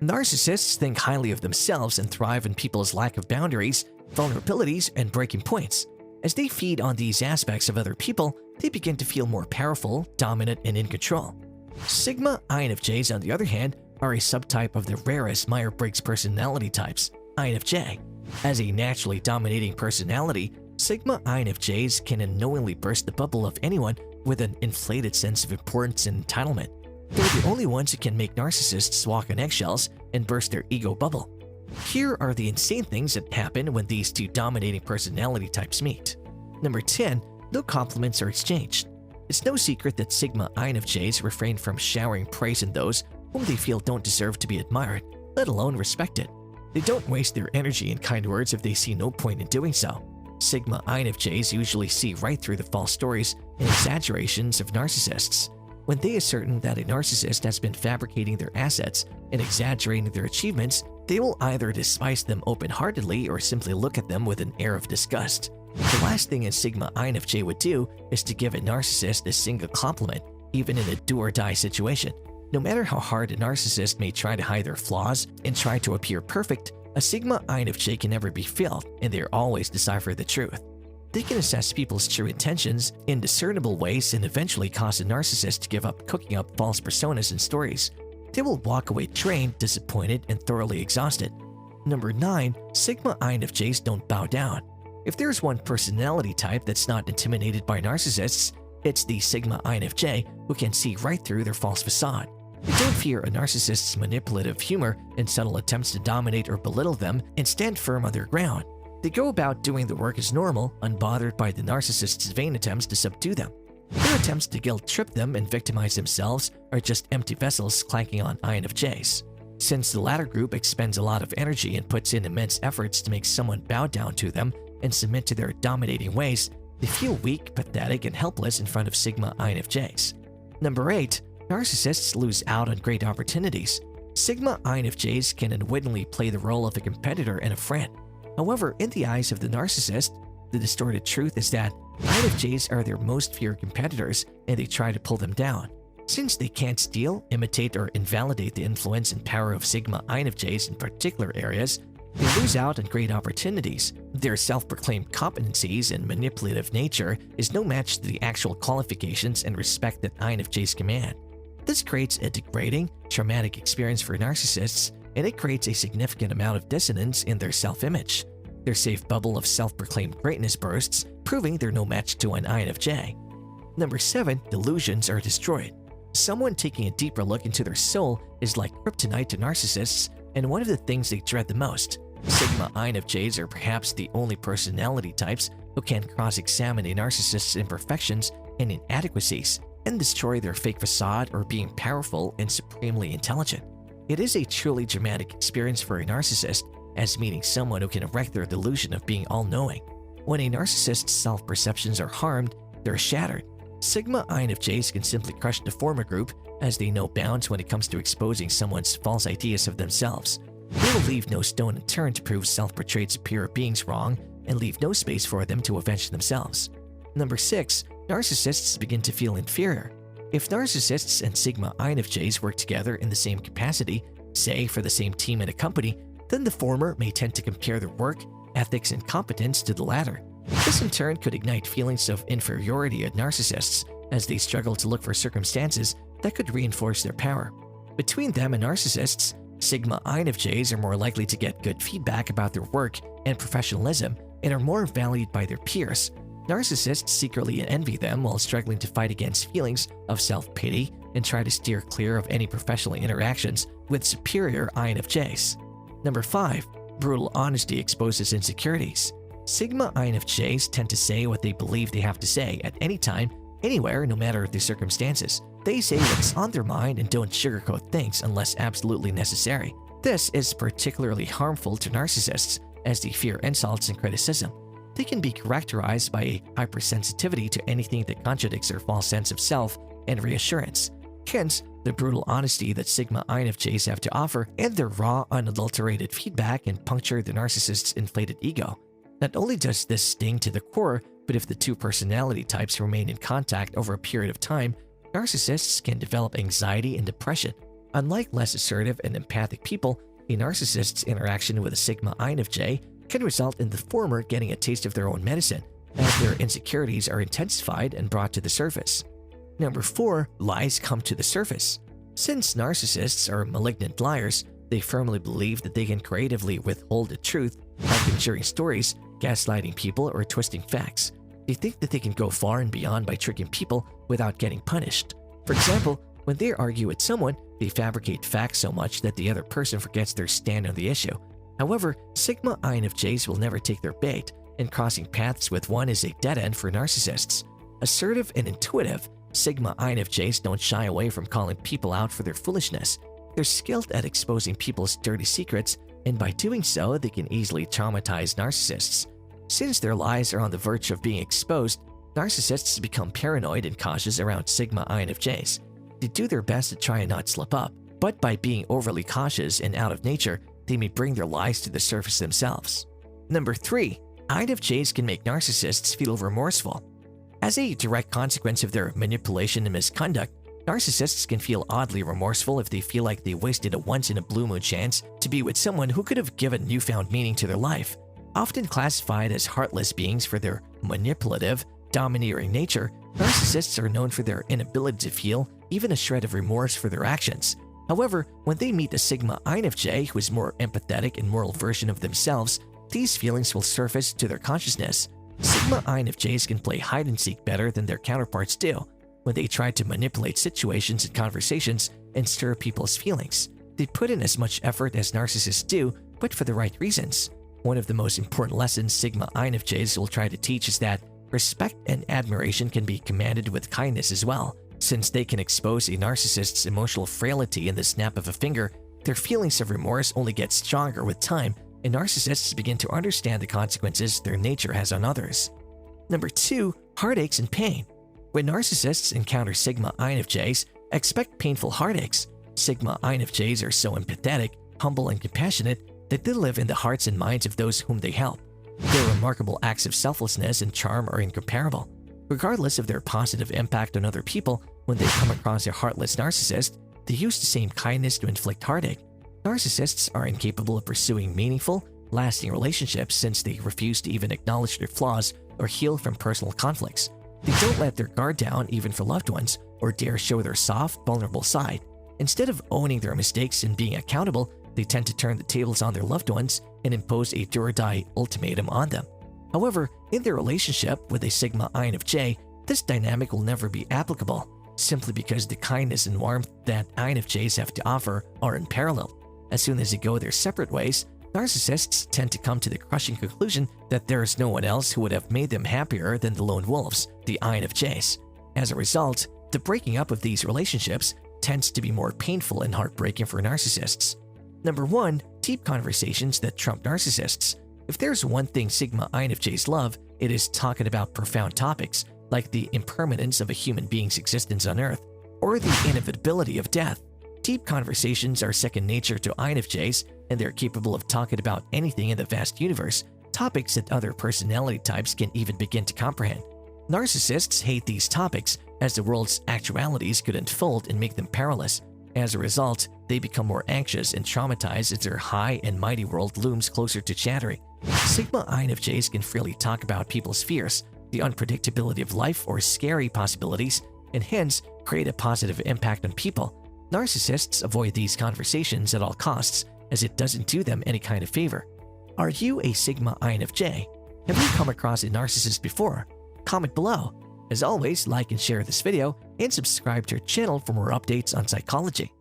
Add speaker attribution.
Speaker 1: Narcissists think highly of themselves and thrive in people's lack of boundaries, vulnerabilities, and breaking points. As they feed on these aspects of other people, they begin to feel more powerful, dominant, and in control. Sigma INFJs, on the other hand, are a subtype of the rarest Myers-Briggs personality types, INFJ. As a naturally dominating personality, Sigma INFJs can unknowingly burst the bubble of anyone with an inflated sense of importance and entitlement. They're the only ones who can make narcissists walk on eggshells and burst their ego bubble. Here are the insane things that happen when these two dominating personality types meet. Number 10. No compliments are exchanged. It's no secret that Sigma INFJs refrain from showering praise on those whom they feel don't deserve to be admired, let alone respected. They don't waste their energy in kind words if they see no point in doing so. Sigma INFJs usually see right through the false stories and exaggerations of narcissists. When they ascertain that a narcissist has been fabricating their assets and exaggerating their achievements, they will either despise them open-heartedly or simply look at them with an air of disgust. The last thing a Sigma INFJ would do is to give a narcissist a single compliment, even in a do-or-die situation. No matter how hard a narcissist may try to hide their flaws and try to appear perfect, a Sigma INFJ can never be failed, and they always decipher the truth. They can assess people's true intentions in discernible ways and eventually cause a narcissist to give up cooking up false personas and stories. They will walk away drained, disappointed, and thoroughly exhausted. Number 9. Sigma INFJs don't bow down. If there's one personality type that's not intimidated by narcissists, it's the Sigma INFJ, who can see right through their false facade. They don't fear a narcissist's manipulative humor and subtle attempts to dominate or belittle them and stand firm on their ground. They go about doing the work as normal, unbothered by the narcissist's vain attempts to subdue them. Their attempts to guilt-trip them and victimize themselves are just empty vessels clanking on INFJs. Since the latter group expends a lot of energy and puts in immense efforts to make someone bow down to them and submit to their dominating ways, they feel weak, pathetic, and helpless in front of Sigma INFJs. Number 8. Narcissists lose out on great opportunities. Sigma INFJs can unwittingly play the role of a competitor and a friend. However, in the eyes of the narcissist, the distorted truth is that INFJs are their most feared competitors and they try to pull them down. Since they can't steal, imitate, or invalidate the influence and power of Sigma INFJs in particular areas, they lose out on great opportunities. Their self-proclaimed competencies and manipulative nature is no match to the actual qualifications and respect that INFJs command. This creates a degrading, traumatic experience for narcissists, and it creates a significant amount of dissonance in their self-image. Their safe bubble of self-proclaimed greatness bursts, proving they're no match to an INFJ. Number 7. Delusions are destroyed. Someone taking a deeper look into their soul is like kryptonite to narcissists, and one of the things they dread the most. Sigma INFJs are perhaps the only personality types who can cross-examine a narcissist's imperfections and inadequacies and destroy their fake facade or being powerful and supremely intelligent. It is a truly dramatic experience for a narcissist, as meeting someone who can wreck their delusion of being all-knowing. When a narcissist's self-perceptions are harmed, they're shattered. Sigma INFJs can simply crush the former group, as they know bounds when it comes to exposing someone's false ideas of themselves. They will leave no stone unturned to prove self-portrayed superior beings wrong and leave no space for them to avenge themselves. Number 6. Narcissists begin to feel inferior. If narcissists and Sigma INFJs work together in the same capacity, say for the same team in a company, then the former may tend to compare their work, ethics, and competence to the latter. This in turn could ignite feelings of inferiority at narcissists as they struggle to look for circumstances that could reinforce their power. Between them and narcissists, Sigma INFJs are more likely to get good feedback about their work and professionalism and are more valued by their peers. Narcissists secretly envy them while struggling to fight against feelings of self-pity and try to steer clear of any professional interactions with superior INFJs. Number 5. Brutal honesty exposes insecurities. Sigma INFJs tend to say what they believe they have to say at any time, anywhere, no matter the circumstances. They say what's on their mind and don't sugarcoat things unless absolutely necessary. This is particularly harmful to narcissists, as they fear insults and criticism. They can be characterized by a hypersensitivity to anything that contradicts their false sense of self and reassurance. Hence, the brutal honesty that Sigma INFJs have to offer and their raw, unadulterated feedback can puncture the narcissist's inflated ego. Not only does this sting to the core, but if the two personality types remain in contact over a period of time, narcissists can develop anxiety and depression. Unlike less assertive and empathic people, a narcissist's interaction with a Sigma INFJ can result in the former getting a taste of their own medicine, as their insecurities are intensified and brought to the surface. Number 4. Lies come to the surface. Since narcissists are malignant liars, they firmly believe that they can creatively withhold the truth by conjuring stories, gaslighting people, or twisting facts. They think that they can go far and beyond by tricking people without getting punished. For example, when they argue with someone, they fabricate facts so much that the other person forgets their stand on the issue. However, Sigma INFJs will never take their bait, and crossing paths with one is a dead end for narcissists. Assertive and intuitive, Sigma INFJs don't shy away from calling people out for their foolishness. They're skilled at exposing people's dirty secrets, and by doing so, they can easily traumatize narcissists. Since their lies are on the verge of being exposed, narcissists become paranoid and cautious around Sigma INFJs. They do their best to try and not slip up, but by being overly cautious and out of nature, they may bring their lies to the surface themselves. Number 3. INFJs can make narcissists feel remorseful. As a direct consequence of their manipulation and misconduct, narcissists can feel oddly remorseful if they feel like they wasted a once-in-a-blue-moon chance to be with someone who could have given newfound meaning to their life. Often classified as heartless beings for their manipulative, domineering nature, narcissists are known for their inability to feel even a shred of remorse for their actions. However, when they meet a Sigma INFJ who is more empathetic and moral version of themselves, these feelings will surface to their consciousness. Sigma INFJs can play hide-and-seek better than their counterparts do. When they try to manipulate situations and conversations and stir people's feelings, they put in as much effort as narcissists do, but for the right reasons. One of the most important lessons Sigma INFJs will try to teach is that respect and admiration can be commanded with kindness as well. Since they can expose a narcissist's emotional frailty in the snap of a finger, their feelings of remorse only get stronger with time, and narcissists begin to understand the consequences their nature has on others. Number 2. Heartaches and pain. When narcissists encounter Sigma INFJs, expect painful heartaches. Sigma INFJs are so empathetic, humble, and compassionate that they live in the hearts and minds of those whom they help. Their remarkable acts of selflessness and charm are incomparable. Regardless of their positive impact on other people, when they come across a heartless narcissist, they use the same kindness to inflict heartache. Narcissists are incapable of pursuing meaningful, lasting relationships since they refuse to even acknowledge their flaws or heal from personal conflicts. They don't let their guard down even for loved ones or dare show their soft, vulnerable side. Instead of owning their mistakes and being accountable, they tend to turn the tables on their loved ones and impose a do-or-die ultimatum on them. However, in their relationship with a Sigma INFJ, this dynamic will never be applicable, simply because the kindness and warmth that INFJs have to offer are unparalleled. As soon as they go their separate ways, narcissists tend to come to the crushing conclusion that there is no one else who would have made them happier than the lone wolves, the INFJs. As a result, the breaking up of these relationships tends to be more painful and heartbreaking for narcissists. Number 1. Deep conversations that trump narcissists. If there's one thing Sigma INFJs love, it is talking about profound topics like the impermanence of a human being's existence on Earth or the inevitability of death. Deep conversations are second nature to INFJs, and they're capable of talking about anything in the vast universe, topics that other personality types can even begin to comprehend. Narcissists hate these topics as the world's actualities could unfold and make them perilous. As a result, they become more anxious and traumatized as their high and mighty world looms closer to shattering. Sigma INFJs can freely talk about people's fears, the unpredictability of life, or scary possibilities, and hence create a positive impact on people. Narcissists avoid these conversations at all costs, as it doesn't do them any kind of favor. Are you a Sigma INFJ? Have you come across a narcissist before? Comment below. As always, like and share this video, and subscribe to our channel for more updates on psychology.